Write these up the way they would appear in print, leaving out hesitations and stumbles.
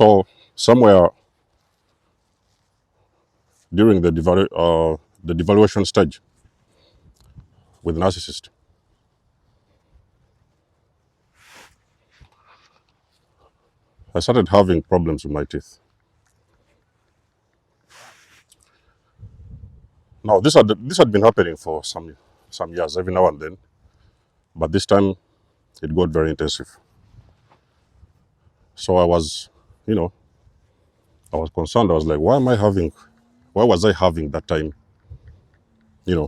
So somewhere during the devaluation stage with narcissist, I started having problems with my teeth. Now this had been happening for some years, every now and then, but this time it got very intensive. So you know, I was concerned. I was like, why was I having that time,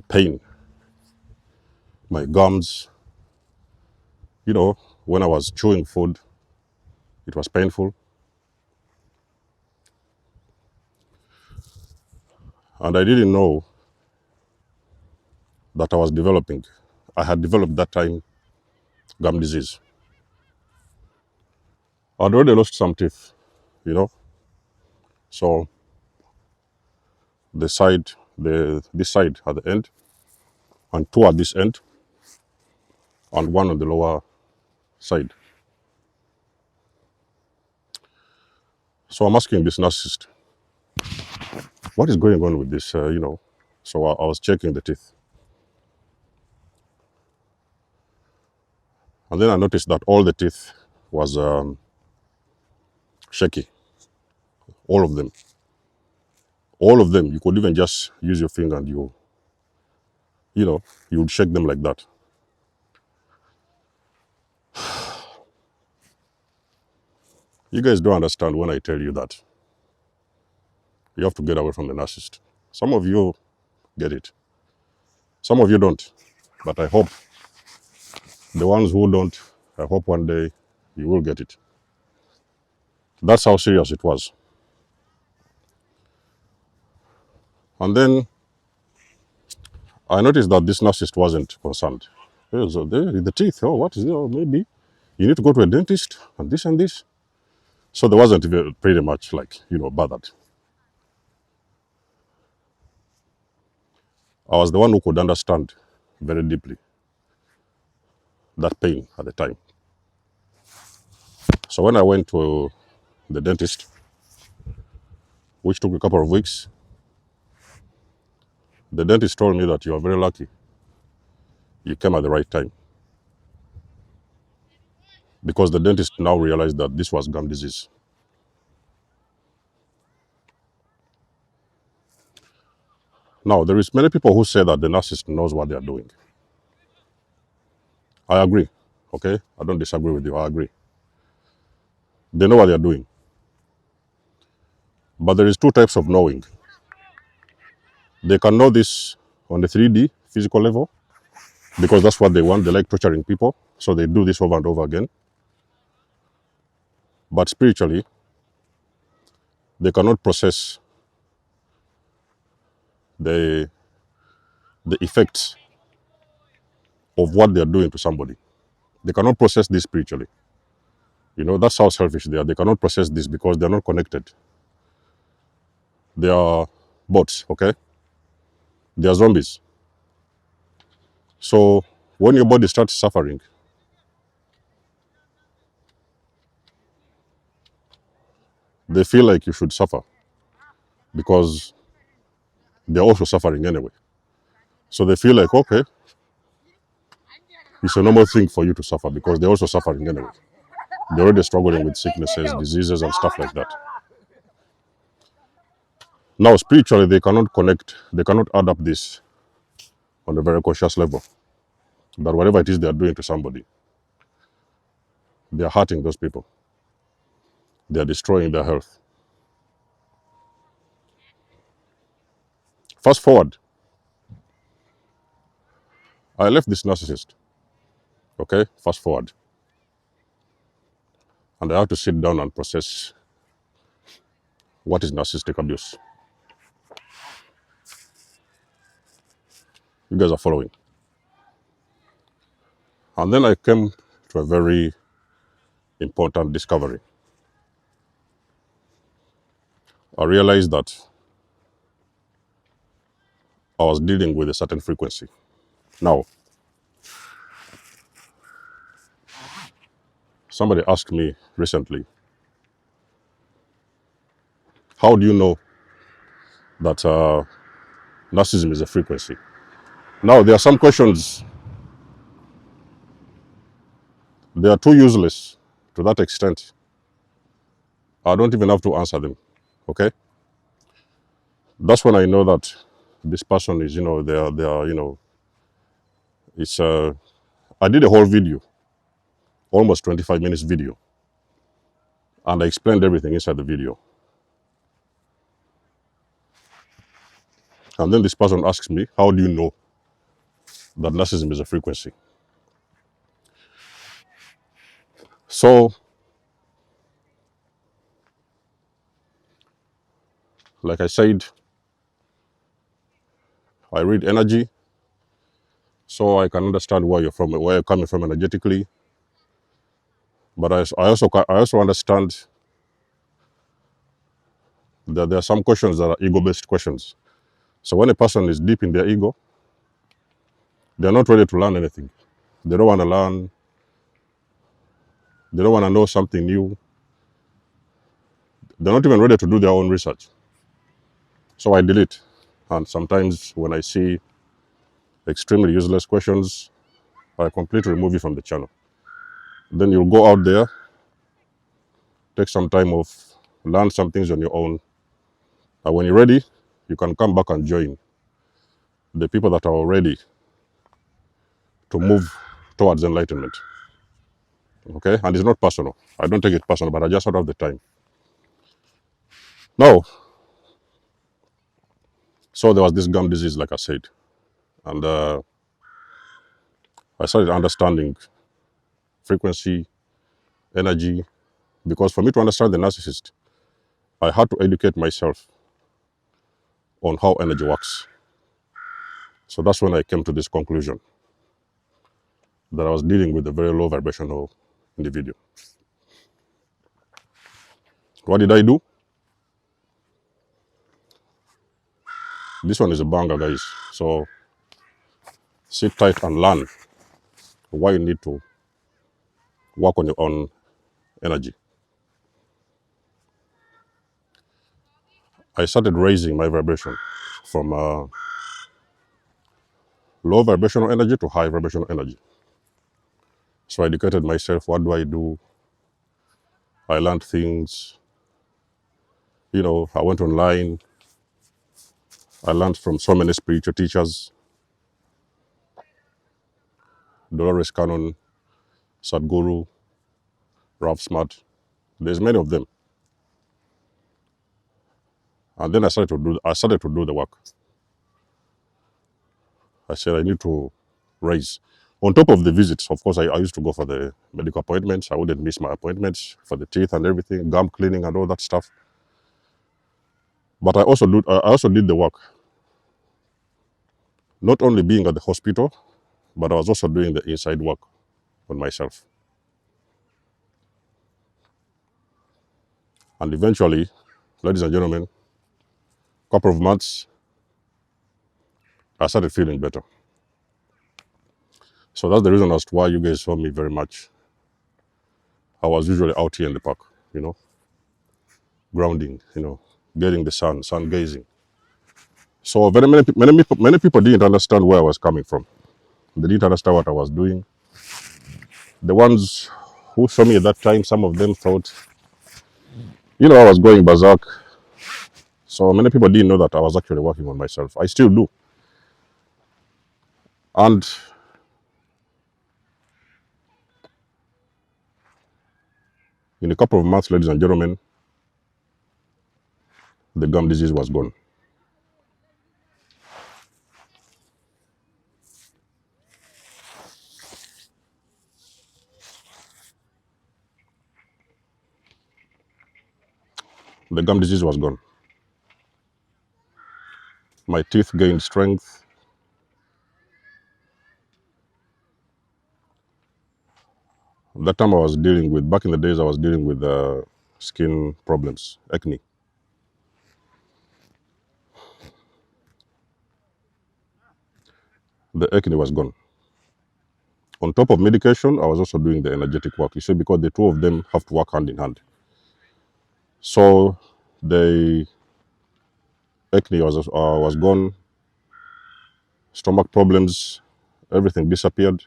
pain? My gums, when I was chewing food, it was painful. And I didn't know that I had developed that time gum disease. I'd already lost some teeth, you know. So this side at the end, and two at this end, and one on the lower side. So I'm asking this narcissist, what is going on with this? So I was checking the teeth. And then I noticed that all the teeth was shaky, all of them. All of them, you could even just use your finger and you would shake them like that. You guys don't understand when I tell you that. You have to get away from the narcissist. Some of you get it. Some of you don't. But I hope the ones who don't, I hope one day you will get it. That's how serious it was. And then I noticed that this narcissist wasn't concerned. So the teeth, oh, what is it? Oh, maybe you need to go to a dentist and this and this. So there wasn't pretty much bothered. I was the one who could understand very deeply that pain at the time. So when I went to the dentist, which took a couple of weeks, the dentist told me that you are very lucky. You came at the right time. Because the dentist now realized that this was gum disease. Now, there is many people who say that the narcissist knows what they are doing. I agree, okay? I don't disagree with you, I agree. They know what they are doing. But there is two types of knowing. They can know this on the 3D, physical level, because that's what they want. They like torturing people, so they do this over and over again. But spiritually, they cannot process the effects of what they are doing to somebody. They cannot process this spiritually. That's how selfish they are. They cannot process this because they're not connected. They are bots, okay? They are zombies. So when your body starts suffering, they feel like you should suffer because they're also suffering anyway. So they feel like, okay, it's a normal thing for you to suffer because they're also suffering anyway. They're already struggling with sicknesses, diseases, and stuff like that. Now, spiritually, they cannot add up this on a very conscious level. That whatever it is they are doing to somebody, they are hurting those people. They are destroying their health. Fast forward, I left this narcissist. Okay, fast forward. And I have to sit down and process what is narcissistic abuse. You guys are following. And then I came to a very important discovery. I realized that I was dealing with a certain frequency. Now, somebody asked me recently, how do you know that narcissism is a frequency? Now, there are some questions, they are too useless to that extent. I don't even have to answer them, okay? That's when I know that this person is, they are, it's, I did a whole video, almost 25 minutes video, and I explained everything inside the video. And then this person asks me, how do you know that narcissism is a frequency? So, like I said, I read energy, so I can understand where you're coming from energetically. But I also understand that there are some questions that are ego-based questions. So when a person is deep in their ego, they're not ready to learn anything. They don't want to learn. They don't want to know something new. They're not even ready to do their own research. So I delete. And sometimes when I see extremely useless questions, I completely remove it from the channel. Then you'll go out there, take some time off, learn some things on your own. And when you're ready, you can come back and join the people that are ready to move towards enlightenment. Okay? And it's not personal. I don't take it personal, but I just don't have the time. No. So there was this gum disease, like I said. And I started understanding frequency, energy, because for me to understand the narcissist, I had to educate myself on how energy works. So that's when I came to this conclusion that I was dealing with a very low vibrational individual. What did I do? This one is a banger, guys. So sit tight and learn why you need to work on your own energy. I started raising my vibration from low vibrational energy to high vibrational energy. So I educated myself. What do I do? I learned things. I went online. I learned from so many spiritual teachers, Dolores Cannon, Sadhguru, Ralph Smart. There's many of them. And then I started to do the work. I said I need to raise. On top of the visits, of course, I used to go for the medical appointments. I wouldn't miss my appointments for the teeth and everything, gum cleaning and all that stuff. But I also did the work. Not only being at the hospital, but I was also doing the inside work on myself. And eventually, ladies and gentlemen, a couple of months, I started feeling better. So that's the reason as to why you guys saw me very much. I was usually out here in the park, grounding, getting the sun gazing. So very many people didn't understand where I was coming from. They didn't understand what I was doing. The ones who saw me at that time, some of them thought, I was going berserk. So many people didn't know that I was actually working on myself. I still do. And in a couple of months, ladies and gentlemen, the gum disease was gone. The gum disease was gone. My teeth gained strength. That time back in the days, I was dealing with skin problems, acne. The acne was gone. On top of medication, I was also doing the energetic work. You see, because the two of them have to work hand in hand. So The acne was gone, stomach problems, everything disappeared.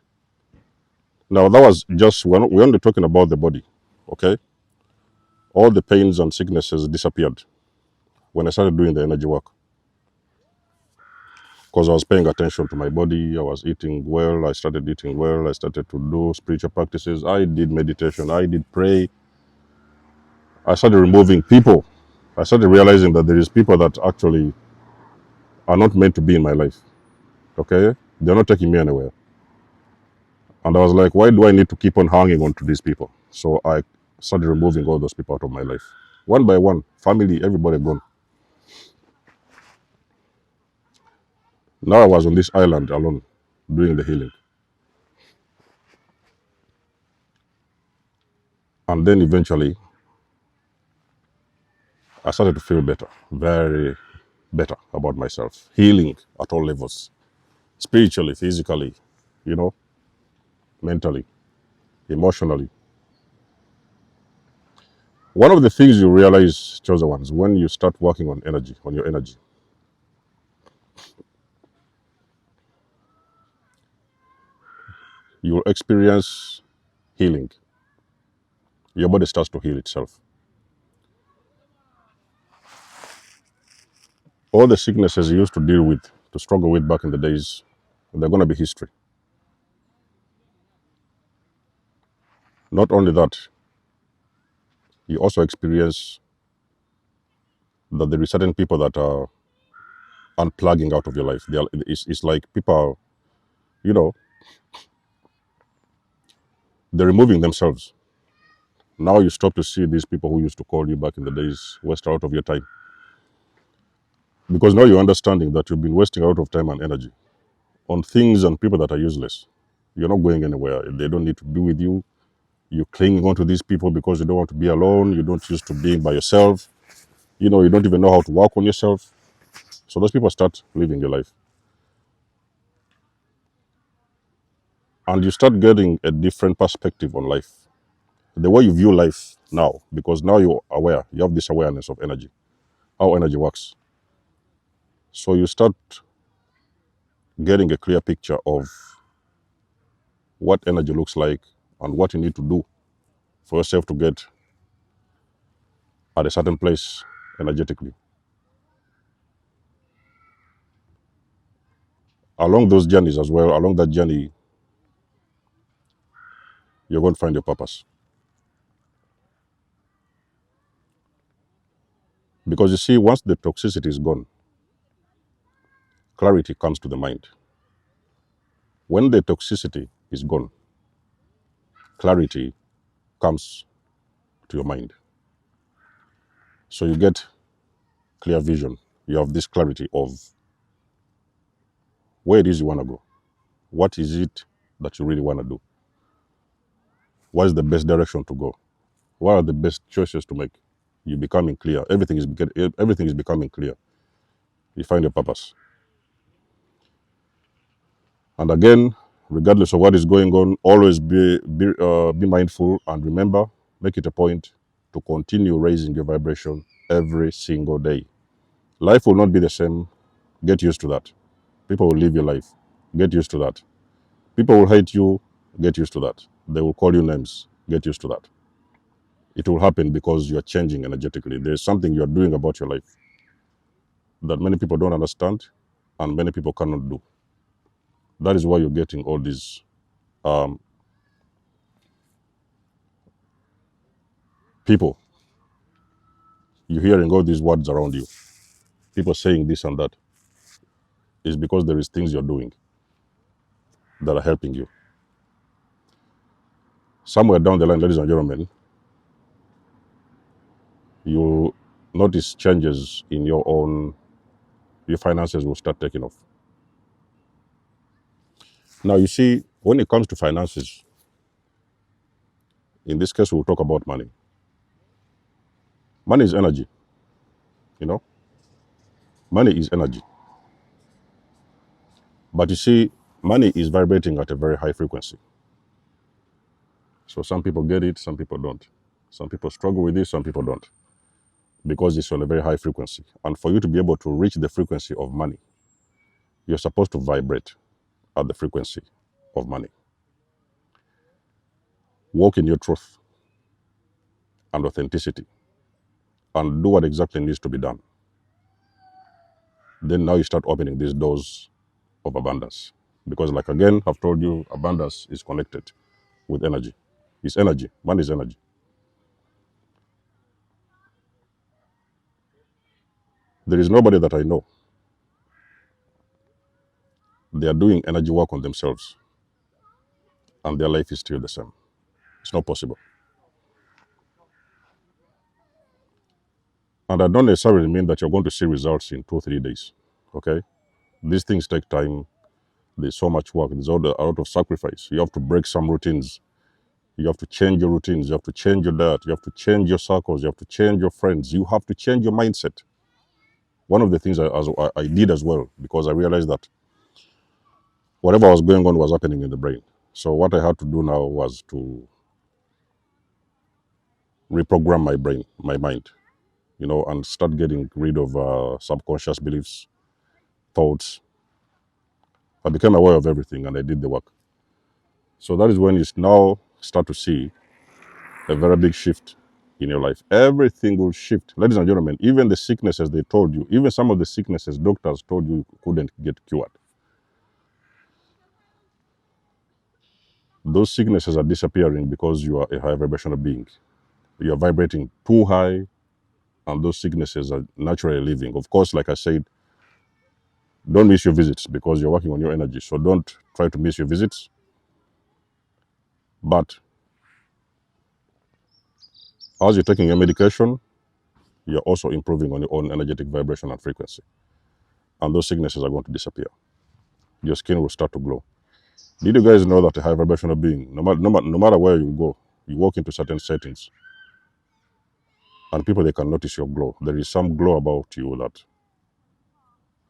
Now that was just, we're only talking about the body, okay? All the pains and sicknesses disappeared when I started doing the energy work, because I was paying attention to my body. I was eating well. I started eating well. I started to do spiritual practices. I did meditation. I did pray. I started removing people. I started realizing that there is people that actually are not meant to be in my life, okay? They're not taking me anywhere. And I was like, why do I need to keep on hanging on to these people? So I started removing all those people out of my life. One by one, family, everybody gone. Now I was on this island alone, doing the healing. And then eventually, I started to feel better, very better about myself. Healing at all levels, spiritually, physically, you know, mentally, emotionally. One of the things you realize, chosen ones, when you start working on energy, on your energy, you will experience healing. Your body starts to heal itself. All the sicknesses you used to deal with, to struggle with back in the days, they're going to be history. Not only that, you also experience that there are certain people that are unplugging out of your life. It's like people are, you know, they're removing themselves. Now you stop to see these people who used to call you back in the days, waste out of your time. Because now you're understanding that you've been wasting a lot of time and energy on things and people that are useless. You're not going anywhere. They don't need to be with you. You're clinging on to these people because you don't want to be alone. You don't used to being by yourself. You know, you don't even know how to work on yourself. So those people start living your life. And you start getting a different perspective on life. The way you view life now, because now you're aware, you have this awareness of energy, how energy works. So you start getting a clear picture of what energy looks like and what you need to do for yourself to get at a certain place energetically. Along those journeys as well, along that journey, you're going to find your purpose. Because you see, once the toxicity is gone, clarity comes to the mind. When the toxicity is gone, clarity comes to your mind. So you get clear vision. You have this clarity of where it is you want to go. What is it that you really want to do? What is the best direction to go? What are the best choices to make? You're becoming clear. Everything is becoming clear. You find your purpose. And again, regardless of what is going on, always be mindful and remember, make it a point to continue raising your vibration every single day. Life will not be the same. Get used to that. People will live your life. Get used to that. People will hate you. Get used to that. They will call you names. Get used to that. It will happen because you are changing energetically. There's something you are doing about your life that many people don't understand and many people cannot do. That is why you're getting all these people. You're hearing all these words around you. People saying this and that. Is because there is things you're doing that are helping you. Somewhere down the line, ladies and gentlemen, you notice changes in your finances will start taking off. Now, you see, when it comes to finances, in this case, we'll talk about money. Money is energy, you know? Money is energy. But you see, money is vibrating at a very high frequency. So some people get it, some people don't. Some people struggle with it, some people don't. because it's on a very high frequency. And for you to be able to reach the frequency of money, you're supposed to vibrate at the frequency of money. Walk in your truth and authenticity and do what exactly needs to be done. Then now you start opening these doors of abundance. Because like again, I've told you, abundance is connected with energy. It's energy. Money is energy. There is nobody that I know. They are doing energy work on themselves and their life is still the same. It's not possible. And I don't necessarily mean that you're going to see results in 2 or 3 days. Okay? These things take time. There's so much work. There's a lot of sacrifice. You have to break some routines. You have to change your routines. You have to change your diet. You have to change your circles. You have to change your friends. You have to change your mindset. One of the things I did as well, because I realized that whatever was going on was happening in the brain. So what I had to do now was to reprogram my brain, my mind, and start getting rid of subconscious beliefs, thoughts. I became aware of everything and I did the work. So that is when you now start to see a very big shift in your life. Everything will shift. Ladies and gentlemen, even the sicknesses they told you, even some of the sicknesses doctors told you couldn't get cured, those sicknesses are disappearing because you are a high vibrational being. You are vibrating too high, and those sicknesses are naturally leaving. Of course, like I said, don't miss your visits because you're working on your energy. So don't try to miss your visits. But as you're taking your medication, you're also improving on your own energetic vibration and frequency. And those sicknesses are going to disappear. Your skin will start to glow. Did you guys know that a high vibrational being, no matter where you go, you walk into certain settings, and people, they can notice your glow. There is some glow about you that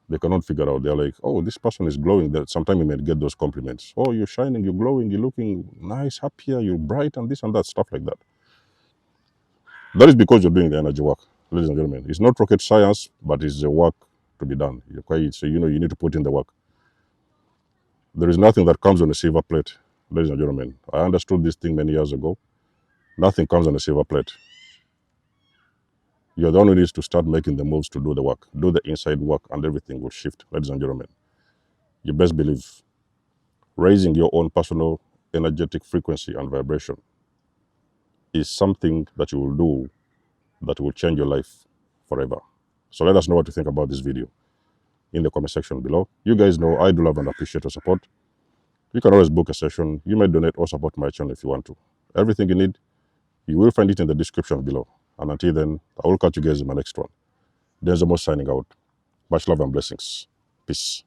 they cannot figure out. They're like, oh, this person is glowing. That sometimes you may get those compliments. Oh, you're shining, you're glowing, you're looking nice, happier, you're bright, and this and that, stuff like that. That is because you're doing the energy work, ladies and gentlemen. It's not rocket science, but it's the work to be done. So you need to put in the work. There is nothing that comes on a silver plate, ladies and gentlemen. I understood this thing many years ago. Nothing comes on a silver plate. You're the one who needs to start making the moves to do the work. Do the inside work and everything will shift, ladies and gentlemen. You best believe raising your own personal energetic frequency and vibration is something that you will do that will change your life forever. So let us know what you think about this video in the comment section below. You guys know I do love and appreciate your support. You can always book a session. You may donate or support my channel if you want to. Everything you need, you will find it in the description below. And until then, I will catch you guys in my next one. Denzel signing out. Much love and blessings. Peace.